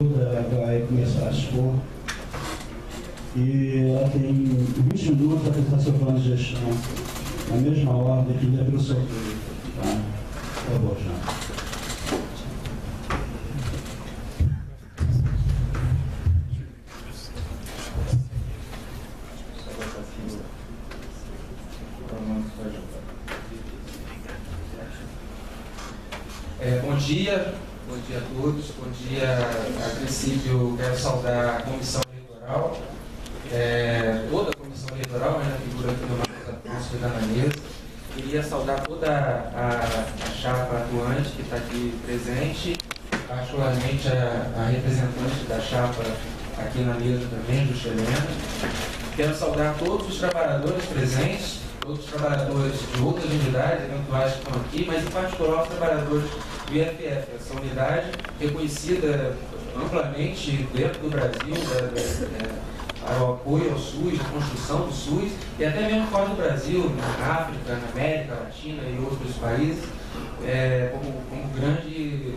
Vai começar a expor e ela tem 20 minutos para apresentar seu plano de gestão na mesma ordem que lê pelo sorteio. Tá? Por favor, Jean. Bom dia a todos. Bom dia. A princípio, quero saudar a comissão eleitoral, toda a comissão eleitoral, né, na figura aqui do Marcos Afonso que está na mesa. Queria saudar toda a chapa atuante que está aqui presente, particularmente a representante da chapa aqui na mesa também, Justa Helena. Quero saudar todos os trabalhadores presentes, todos os trabalhadores de outras unidades eventuais que estão aqui, mas em particular os trabalhadores do IFF, essa unidade reconhecida amplamente dentro do Brasil, para o apoio ao SUS, a construção do SUS, e até mesmo fora do Brasil, na África, na América Latina e outros países, como grande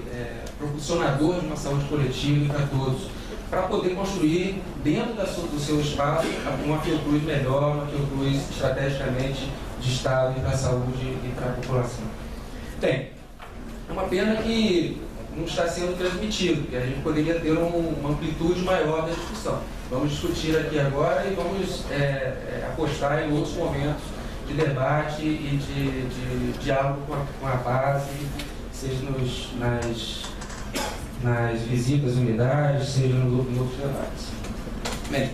propulsionador de uma saúde coletiva para todos, para poder construir dentro do seu espaço uma Fiocruz melhor, uma Fiocruz estrategicamente de Estado e para a saúde e para a população. Bem, é uma pena que não está sendo transmitido, porque a gente poderia ter uma amplitude maior da discussão. Vamos discutir aqui agora e vamos apostar em outros momentos de debate e de diálogo com a base, seja nas visitas às unidades, seja nos outros debates. Bem,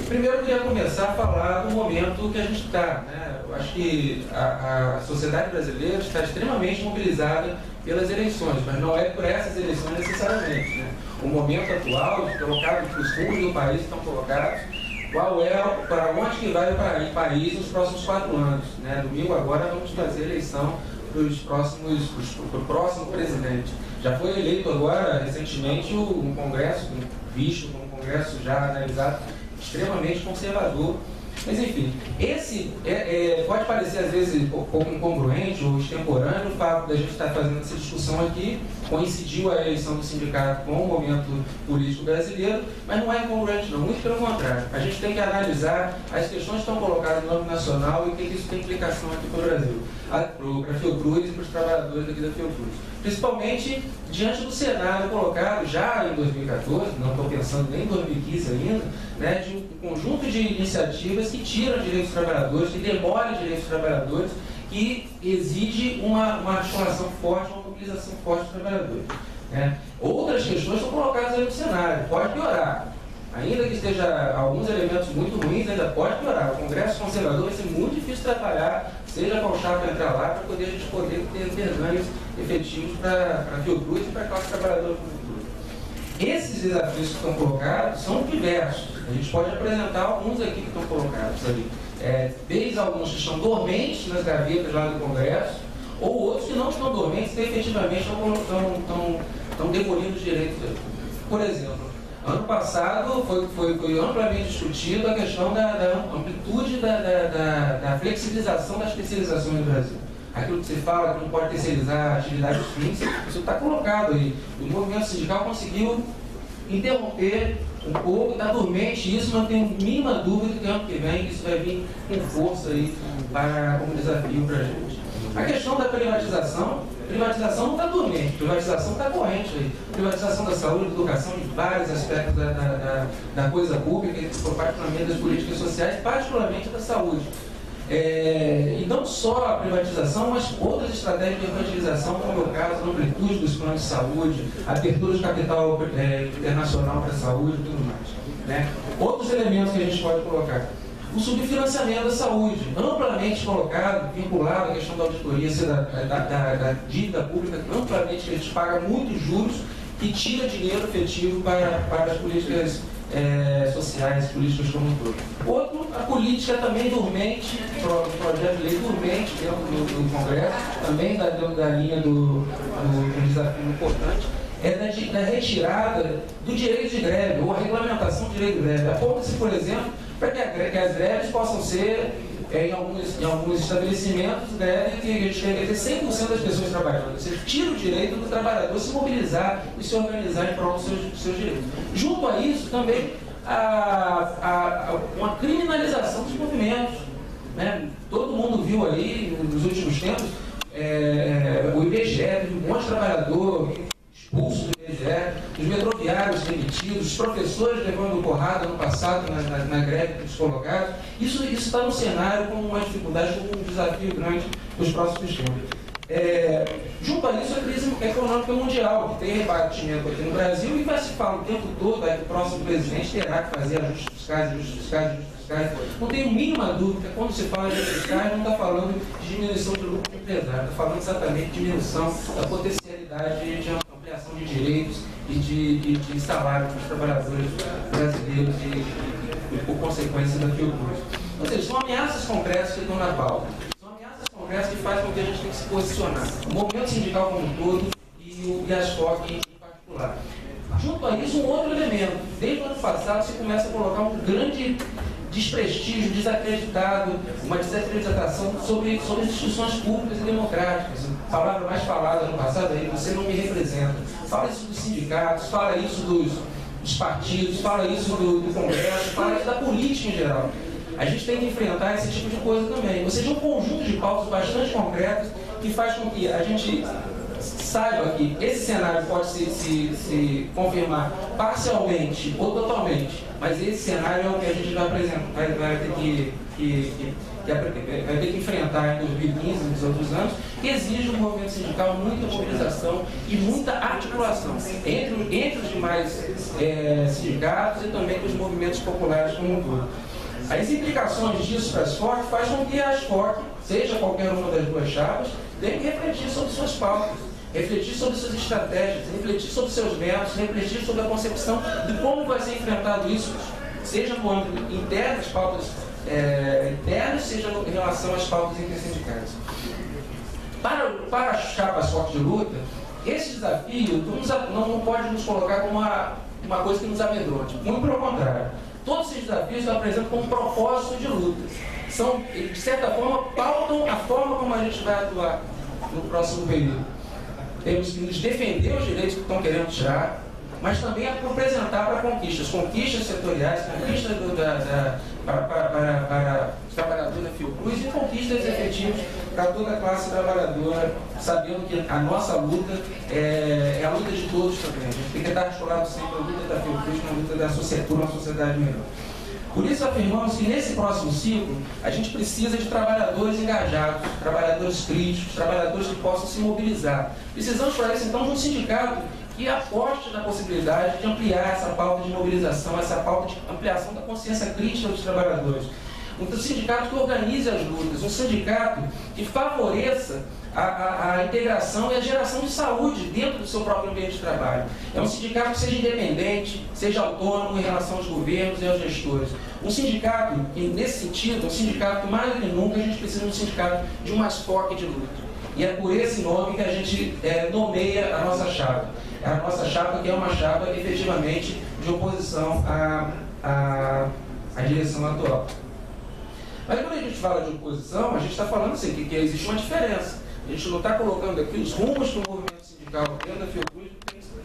primeiro eu queria começar a falar do momento que a gente está, né? Eu acho que a sociedade brasileira está extremamente mobilizada pelas eleições, mas não é por essas eleições necessariamente, né? O momento atual, colocado, os fundos do país estão colocados, para onde que vai o país nos próximos 4 anos, né? Domingo agora vamos fazer eleição para o próximo presidente. Já foi eleito agora, recentemente, um Congresso, visto como um Congresso já analisado, extremamente conservador. Mas, enfim, esse pode parecer, às vezes, um pouco incongruente ou extemporâneo o fato da gente estar fazendo essa discussão aqui, coincidiu a eleição do sindicato com o momento político brasileiro, mas não é incongruente não, muito pelo contrário. A gente tem que analisar as questões que estão colocadas no âmbito nacional e o que isso tem implicação aqui para o Brasil, para a Fiocruz e para os trabalhadores aqui da Fiocruz. Principalmente diante do cenário colocado já em 2014, não estou pensando nem em 2015 ainda, né, de um conjunto de iniciativas que tiram direitos dos trabalhadores, que demolem direitos dos trabalhadores, que exige uma articulação forte, uma mobilização forte dos trabalhadores. Né. Outras questões são colocadas aí no cenário, pode piorar. Ainda que esteja alguns elementos muito ruins, ainda pode piorar. O Congresso Conservador vai ser muito difícil trabalhar, seja qual chapa entrar lá, para a gente poder ter ganhos efetivos para a Fiocruz e para a classe trabalhadora do futuro. Esses desafios que estão colocados são diversos. A gente pode apresentar alguns aqui que estão colocados ali. Desde alguns que estão dormentes nas gavetas lá do Congresso, ou outros que não estão dormentes e efetivamente estão demolindo os direitos. Por exemplo, ano passado foi amplamente discutido a questão da amplitude da flexibilização das especializações no Brasil. Aquilo que você fala que não pode terceirizar atividades fins, isso está colocado aí. O movimento sindical conseguiu interromper um pouco, está dormente isso, não tenho mínima dúvida que ano que vem isso vai vir com força aí como desafio para a gente. A questão da privatização não está dormente, privatização está corrente aí. Privatização da saúde, da educação, de vários aspectos da coisa pública, particularmente das políticas sociais, particularmente da saúde. E não só a privatização, mas outras estratégias de evangelização, como é o caso da amplitude dos planos de saúde, abertura de capital internacional para a saúde e tudo mais. Né? Outros elementos que a gente pode colocar. O subfinanciamento da saúde, amplamente colocado, vinculado à questão da auditoria, da dívida pública, amplamente que a gente paga muitos juros e tira dinheiro efetivo para as políticas sociais, políticas como um todo. Outro, a política também dormente, o projeto de lei dormente dentro do Congresso, também da linha do desafio importante, da retirada do direito de greve, ou a regulamentação do direito de greve. Aponta-se, por exemplo, para que as greves possam ser em alguns estabelecimentos, né, que a gente tem que ter 100% das pessoas trabalhando. Ou seja, tira o direito do trabalhador se mobilizar e se organizar em prol dos seus direitos. Junto a isso, também, uma criminalização dos movimentos. Né? Todo mundo viu aí, nos últimos tempos, o IBGE teve um monte de trabalhador expulso do IBGE, os metroviários demitidos, os professores levando porrada no passado na greve dos colocados. Isso está no cenário como uma dificuldade, como um desafio grande nos próximos tempos. Junto a isso, a crise econômica mundial, que tem rebatimento aqui no Brasil e vai se falar o tempo todo que o próximo presidente terá que fazer ajustes fiscais. Não tenho mínima dúvida, quando se fala de ajustes fiscais, não está falando de diminuição de lucro do empresário, está falando exatamente de diminuição da potencialidade de ampliação de direitos e de salário para os trabalhadores brasileiros e por consequência da Fiocruz. Ou seja, são ameaças concretas que estão na pauta. São ameaças concretas que fazem com que a gente tenha que se posicionar. O movimento sindical como um todo e as FOC em particular. Junto a isso, um outro elemento. Desde o ano passado, se começa a colocar um grande desprestígio, desacreditado, uma desacreditação sobre instituições públicas e democráticas. A palavra mais falada no passado é: você não me representa. Fala isso dos sindicatos, fala isso dos partidos, fala isso do Congresso, fala isso da política em geral. A gente tem que enfrentar esse tipo de coisa também. Ou seja, um conjunto de pautas bastante concretas que faz com que a gente saiba que esse cenário pode se confirmar parcialmente ou totalmente, mas esse cenário é o que a gente vai apresentar, vai ter que enfrentar em 2015 e nos outros anos, que exige um movimento sindical, muita mobilização e muita articulação entre os demais sindicatos e também com os movimentos populares como um todo. As implicações disso para as FOC faz com que as FOC, seja qualquer uma das duas chapas, tenha que refletir sobre suas pautas, refletir sobre suas estratégias, refletir sobre seus métodos, refletir sobre a concepção de como vai ser enfrentado isso, seja no âmbito interno, as pautas internas, seja em relação às pautas intersindicais. Para as chapas FOC de luta, esse desafio não pode nos colocar como uma coisa que nos amedronte, muito pelo contrário. Todos esses desafios se apresentam como propósito de luta. São, de certa forma, pautam a forma como a gente vai atuar no próximo período. Temos que nos defender os direitos que estão querendo tirar, mas também apresentar para conquistas setoriais, conquistas para os trabalhadores da Fiocruz e conquistas efetivas para toda a classe trabalhadora, sabendo que a nossa luta é a luta de todos também. A gente tem que estar articulado sempre a luta da Fiocruz, a luta por uma sociedade melhor. Por isso afirmamos que nesse próximo ciclo a gente precisa de trabalhadores engajados, trabalhadores críticos, trabalhadores que possam se mobilizar. Precisamos para isso então de um sindicato que aposte na possibilidade de ampliar essa pauta de mobilização, essa pauta de ampliação da consciência crítica dos trabalhadores. Um sindicato que organize as lutas, um sindicato que favoreça a integração e a geração de saúde dentro do seu próprio ambiente de trabalho. É um sindicato que seja independente, seja autônomo em relação aos governos e aos gestores. Um sindicato, e nesse sentido, um sindicato que mais do que nunca a gente precisa de um sindicato de uma FOC de luta. E é por esse nome que a gente nomeia a nossa chapa. A nossa chapa que é uma chapa efetivamente de oposição à direção atual. Mas quando a gente fala de oposição, a gente está falando assim, que existe uma diferença. A gente não está colocando aqui os rumos que o movimento sindical dentro da Fiocruz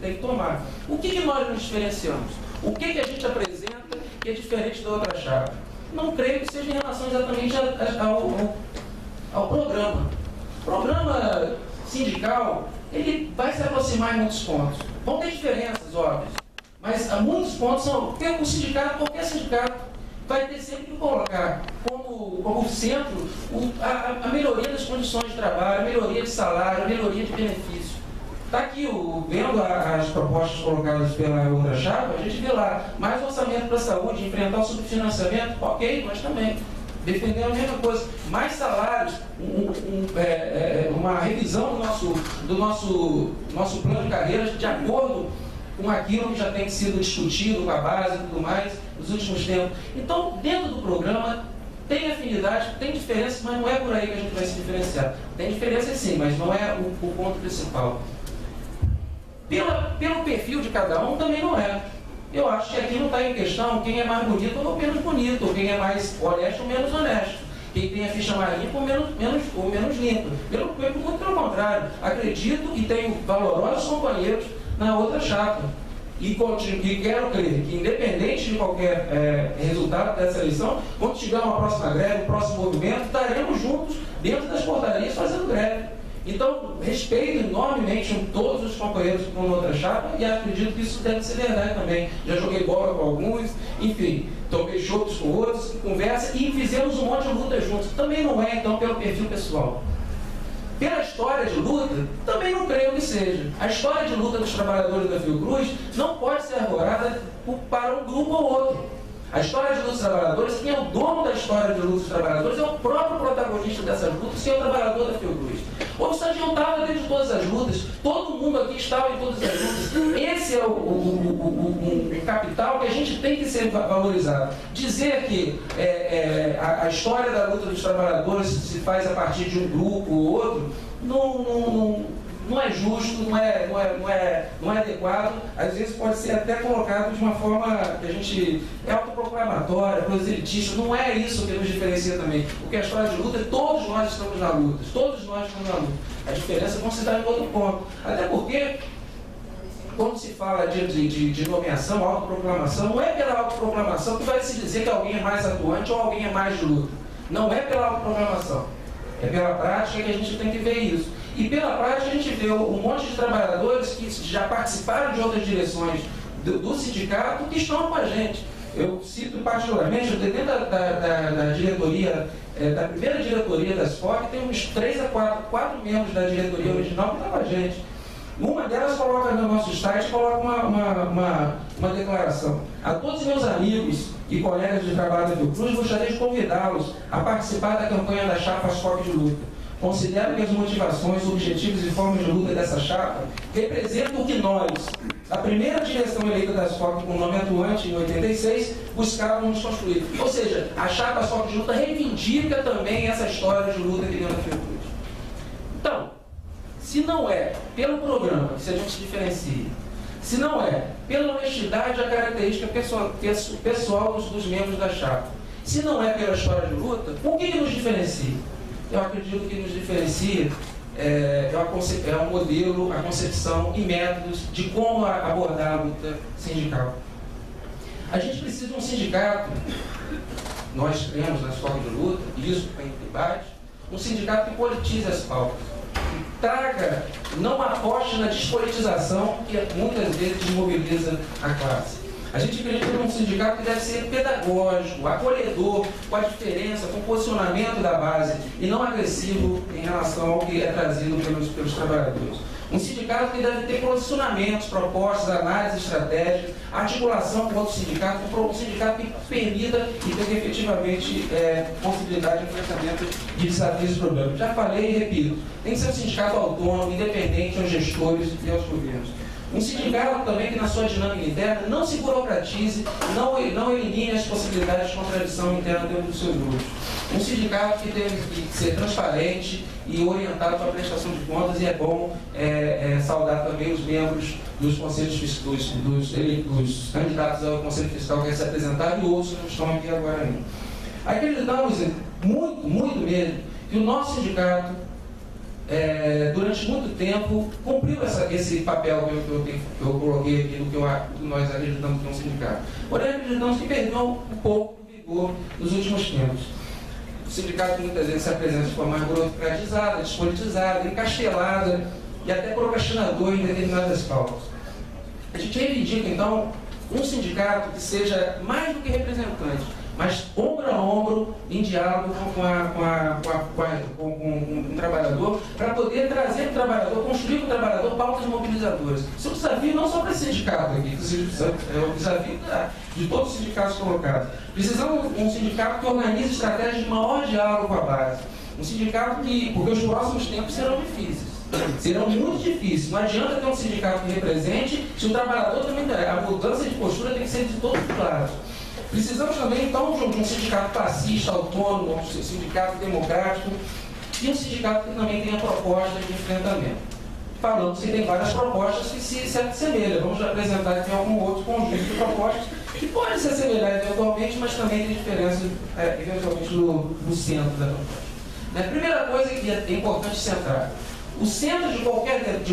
tem que tomar. O que nós nos diferenciamos? O que a gente apresenta que é diferente da outra chapa? Não creio que seja em relação exatamente ao programa. O programa sindical, ele vai se aproximar em muitos pontos. Vão ter diferenças, óbvias, mas muitos pontos são... Porque o sindicato, qualquer sindicato, vai ter sempre que colocar como centro a melhoria das condições de trabalho, a melhoria de salário, a melhoria de benefício. Está aqui, vendo as propostas colocadas pela outra chapa, a gente vê lá, mais orçamento para a saúde, enfrentar o subfinanciamento, ok, mas também defender a mesma coisa, mais salários, uma revisão do nosso plano de carreiras de acordo com aquilo que já tem sido discutido com a base e tudo mais nos últimos tempos. Então, dentro do programa, tem afinidade, tem diferença, mas não é por aí que a gente vai se diferenciar. Tem diferença sim, mas não é o ponto principal. Pelo perfil de cada um, também não é. Eu acho que aqui não está em questão quem é mais bonito ou menos bonito, ou quem é mais honesto ou menos honesto. quem tem a ficha mais limpa ou menos limpa. Muito pelo contrário, acredito e tenho valorosos companheiros na outra chapa. E quero crer que, independente de qualquer resultado dessa eleição, quando tiver uma próxima greve, um próximo movimento, estaremos juntos dentro das portarias fazendo greve. Então, respeito enormemente todos os companheiros que estão na outra chapa e acredito que isso deve ser verdade também. Já joguei bola com alguns, enfim, tomei chopes com outros, conversa e fizemos um monte de luta juntos. Também não é, então, pelo perfil pessoal. Pela história de luta, também não creio que seja. A história de luta dos trabalhadores da Fiocruz não pode ser arvorada para um grupo ou outro. A história de luta dos trabalhadores, quem é o dono da história de luta dos trabalhadores é o próprio protagonista dessas lutas, que é o trabalhador da Fiocruz. O Sérgio estava dentro de todas as lutas, todo mundo aqui estava em todas as lutas. Esse é o capital que a gente tem que ser valorizado. Dizer que a história da luta dos trabalhadores se faz a partir de um grupo ou outro, não é justo, não é adequado, às vezes pode ser até colocado de uma forma que a gente é autoproclamatória, proselitista, não é isso que nos diferencia também. Porque a história de luta, todos nós estamos na luta, todos nós estamos na luta. A diferença é se dar em outro ponto. Até porque, quando se fala de nomeação, autoproclamação, não é pela autoproclamação que vai se dizer que alguém é mais atuante ou alguém é mais de luta. Não é pela autoproclamação. É pela prática que a gente tem que ver isso. E pela prática a gente vê um monte de trabalhadores que já participaram de outras direções do sindicato que estão com a gente. Eu cito particularmente, dentro da diretoria, da primeira diretoria da SFOC, tem uns 3 a 4 membros da diretoria original que estão com a gente. Uma delas coloca no nosso site, coloca uma declaração. A todos os meus amigos e colegas de trabalho da Fiocruz, gostaria de convidá-los a participar da campanha da chapa SFOC de luta. Considero que as motivações, objetivos e formas de luta dessa chapa representam o que nós, a primeira direção eleita da SFOC com o nome atuante em 86, buscávamos construir. Ou seja, a chapa SFOC de luta reivindica também essa história de luta que deu na Fiocruz. Então, se não é pelo programa que a gente se diferencia, se não é pela honestidade e a característica pessoal dos membros da chapa, se não é pela história de luta, o que nos diferencia? Eu acredito que nos diferencia é o modelo, a concepção e métodos de como abordar a luta sindical. A gente precisa de um sindicato, nós cremos na escola de luta, e isso tem debate, um sindicato que politize as pautas, que traga, não aposte na despolitização que muitas vezes desmobiliza a classe. A gente acredita num sindicato que deve ser pedagógico, acolhedor, com a diferença, com o posicionamento da base e não agressivo em relação ao que é trazido pelos trabalhadores. Um sindicato que deve ter posicionamentos, propostas, análises estratégicas, articulação com outros sindicatos, um sindicato que permita e tenha efetivamente possibilidade de enfrentamento de desafios e problemas. Já falei e repito, tem que ser um sindicato autônomo, independente aos gestores e aos governos. Um sindicato também que na sua dinâmica interna não se burocratize, não elimine as possibilidades de contradição interna dentro dos seus grupos. Um sindicato que tem que ser transparente e orientado para a prestação de contas, e é bom saudar também os membros dos conselhos dos candidatos ao Conselho Fiscal que querem se apresentar e outros que não estão aqui agora ainda. Acreditamos muito mesmo que o nosso sindicato durante muito tempo cumpriu esse papel que eu coloquei aqui do que nós acreditamos que é um sindicato. Porém, acreditamos que perdeu um pouco do vigor nos últimos tempos. O sindicato muitas vezes se apresenta de forma mais burocratizada, despolitizada, encastelada e até procrastinador em determinadas pautas. A gente reivindica, então, um sindicato que seja mais do que representante, mas ombro a ombro, em diálogo com o trabalhador, para poder trazer para o trabalhador, construir para o trabalhador pautas mobilizadoras. Isso é um desafio não só para esse sindicato aqui, é um desafio de todos os sindicatos colocados. Precisamos de um sindicato que organize estratégias de maior diálogo com a base. Um sindicato porque os próximos tempos serão difíceis. Serão muito difíceis. Não adianta ter um sindicato que represente se o trabalhador também... A mudança de postura tem que ser de todos os lados. Precisamos também, então, de um sindicato classista, autônomo, um sindicato democrático e um sindicato que também tenha propostas de enfrentamento. falando que tem várias propostas que se assemelham. Vamos apresentar aqui algum outro conjunto de propostas que podem se assemelhar eventualmente, mas também tem diferença eventualmente no centro da proposta. A primeira coisa que é importante centrar: o centro de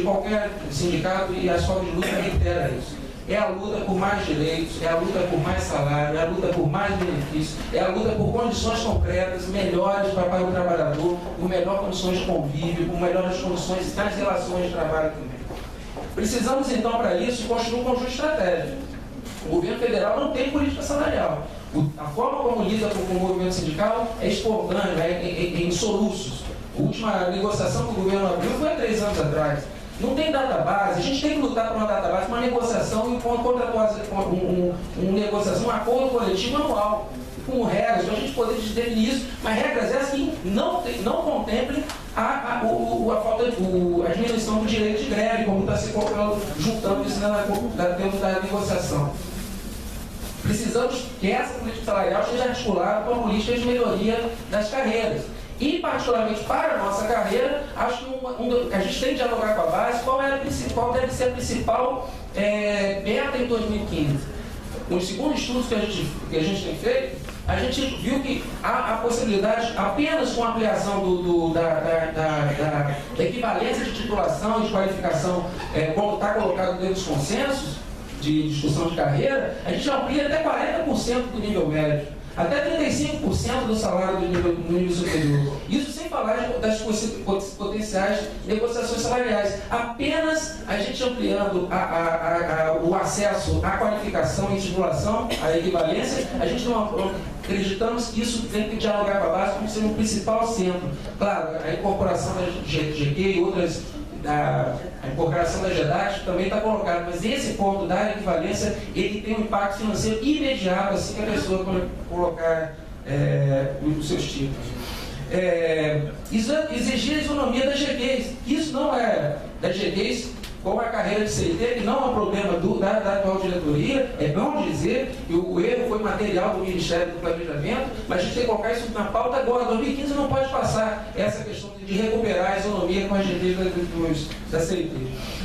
qualquer sindicato, e a escola de luta reitera isso, é a luta por mais direitos, é a luta por mais salário, é a luta por mais benefícios, é a luta por condições concretas, melhores para o trabalhador, por melhores condições de convívio, por melhores condições nas relações de trabalho também. Precisamos, então, para isso, construir um conjunto estratégico. O governo federal não tem política salarial. A forma como lida com o movimento sindical é espontânea, em soluços. A última negociação que o governo abriu foi há 3 anos atrás. Não tem database, a gente tem que lutar por uma database, uma negociação e um acordo coletivo anual, com regras, para a gente poder definir isso, mas regras essas que não contemplem a diminuição do direito de greve, como está se colocando, juntando isso dentro da negociação. Precisamos que essa política salarial seja articulada com a política de melhoria das carreiras. E, particularmente para a nossa carreira, acho que a gente tem que dialogar com a base qual deve ser a principal meta em 2015. Nos segundos estudos que a gente tem feito, a gente viu que há a possibilidade, apenas com a ampliação da equivalência de titulação e de qualificação, como está colocado dentro dos consensos de discussão de carreira, a gente amplia até 40% do nível médio. Até 35% do salário do nível superior. Isso sem falar das potenciais negociações salariais. Apenas a gente ampliando o acesso à qualificação e titulação, à equivalência, a gente não acreditamos que isso tem que dialogar com a base como sendo o principal centro. Claro, a incorporação da GQ e outras... A incorporação da GEDAT também está colocada, mas esse ponto da equivalência, ele tem um impacto financeiro imediato assim que a pessoa colocar os seus títulos. Exigir a isonomia das GQs. Isso não é das GQs com a carreira de CLT, que não é um problema da atual diretoria, é bom dizer que o erro foi material do Ministério do Planejamento, mas a gente tem que colocar isso na pauta agora. 2015 não pode passar essa questão de recuperar a isonomia com as GTs da CLT.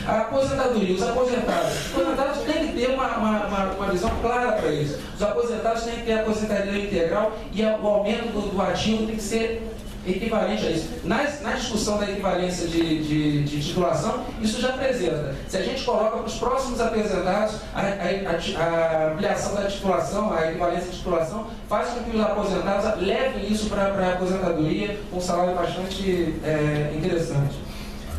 A aposentadoria, os aposentados têm que ter uma visão clara para isso. Os aposentados têm que ter a aposentadoria integral e o aumento do ativo tem que ser equivalente a isso. Na discussão da equivalência de titulação, isso já apresenta. Se a gente coloca para os próximos aposentados a ampliação da titulação, a equivalência de titulação, faz com que os aposentados levem isso para a aposentadoria com um salário bastante interessante.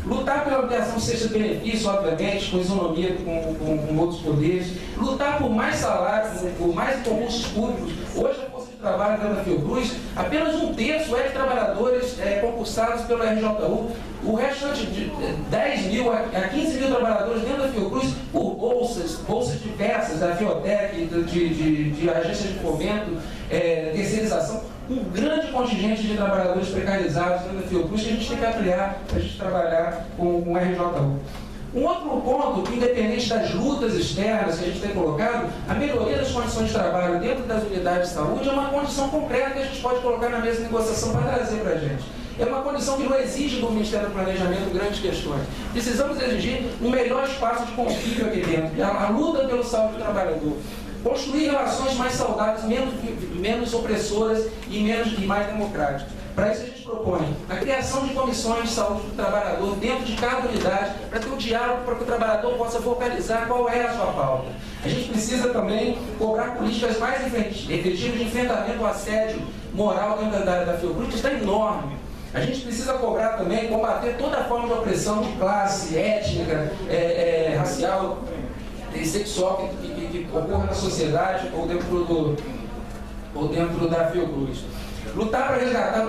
Lutar pela ampliação de cesta de benefícios, obviamente, com isonomia com outros poderes. Lutar por mais salários, por mais concursos públicos. Hoje, a força de trabalho da Fiocruz, apenas 1/3 é de trabalhadores concursados pelo RJU. O restante de 10 mil a 15 mil trabalhadores dentro da Fiocruz, por bolsas diversas, da Fiotec, de agências de fomento, terceirização. Um grande contingente de trabalhadores precarizados dentro da Fiocruz que a gente tem que ampliar para a gente trabalhar com o RJU. Um outro ponto, independente das lutas externas que a gente tem colocado, a melhoria das condições de trabalho dentro das unidades de saúde é uma condição concreta que a gente pode colocar na mesa de negociação para trazer para a gente. É uma condição que não exige do Ministério do Planejamento grandes questões. Precisamos exigir um melhor espaço de convívio aqui dentro, a luta pelo saúde do trabalhador. Construir relações mais saudáveis, menos opressoras e mais democráticas. Para isso a gente propõe a criação de comissões de saúde do trabalhador dentro de cada unidade, para ter um diálogo, para que o trabalhador possa vocalizar qual é a sua pauta. A gente precisa também cobrar políticas mais efetivas de enfrentamento ao assédio moral dentro da Fiocruz, que está enorme. A gente precisa cobrar também, combater toda forma de opressão de classe, étnica, racial e sexual que ocorra na sociedade ou dentro da Fiocruz. Lutar para resgatar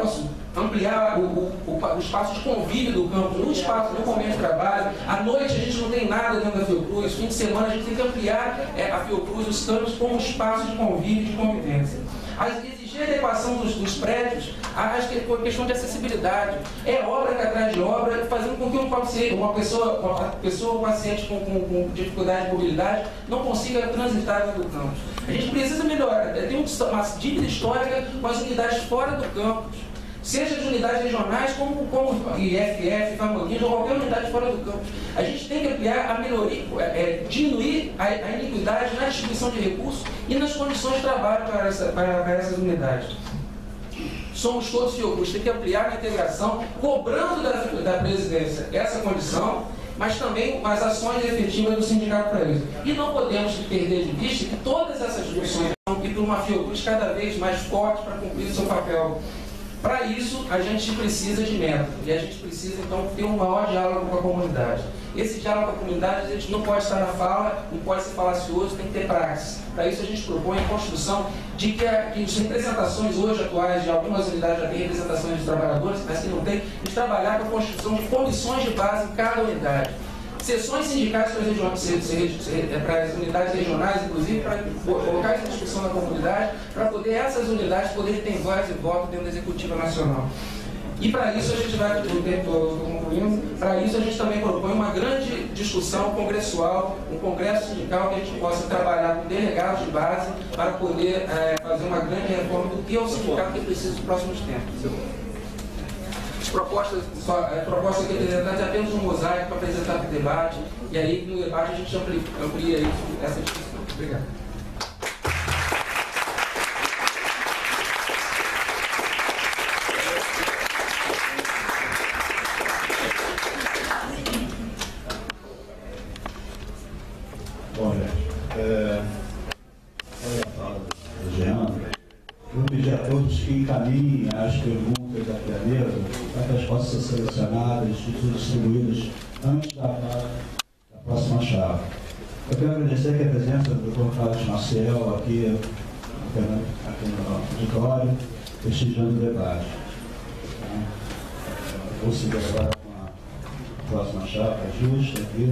ampliar o espaço de convívio do campo, no momento de trabalho. À noite a gente não tem nada dentro da Fiocruz, fim de semana a gente tem que ampliar a Fiocruz, os campos, como espaço de convívio e de convivência. Exigir a adequação dos prédios, acho que é questão de acessibilidade. É obra atrás de obra, fazendo com que uma pessoa, um paciente com dificuldade de mobilidade, não consiga transitar dentro do campus. A gente precisa melhorar. Tem uma dívida histórica com as unidades fora do campus. seja de unidades regionais, como IFF, Famolins ou qualquer unidade fora do campo. A gente tem que ampliar a melhoria, diminuir a iniquidade na distribuição de recursos e nas condições de trabalho para essas unidades. Somos todos fiocruz, tem que ampliar a integração, cobrando da presidência essa condição, mas também as ações efetivas do sindicato para isso. E não podemos perder de vista que todas essas discussões vão ir para uma fiocruz cada vez mais forte para cumprir o seu papel. Para isso, a gente precisa de método, e a gente precisa, então, ter um maior diálogo com a comunidade. Esse diálogo com a comunidade, a gente não pode estar na fala, não pode ser falacioso, tem que ter praxis. Para isso, a gente propõe a construção de que as representações hoje atuais de algumas unidades já têm representações de trabalhadores, mas que não tem, de trabalhar com a construção de comissões de base em cada unidade. Sessões sindicais para as unidades regionais, inclusive, para colocar essa discussão na comunidade, para poder essas unidades poderem ter voz e voto dentro da Executiva Nacional. E para isso a gente vai, concluindo, para isso a gente também propõe uma grande discussão congressual, um congresso sindical que a gente possa trabalhar com delegados de base para poder fazer uma grande reforma do que é o sindicato que precisa nos próximos tempos. As propostas aqui apresentadas é apenas um mosaico para apresentar para o debate, e aí no debate a gente amplia isso, essa discussão. Obrigado. Bom, gente, a fala do Jean, eu pedi a todos que encaminhem as perguntas aqui à mesa, para que elas possam ser selecionadas e distribuídas antes da próxima chave. Eu quero agradecer aqui a presença do Dr. Carlos Maciel aqui no auditório, prestigiando o debate. Vou seguir agora com a próxima chave, justa aqui.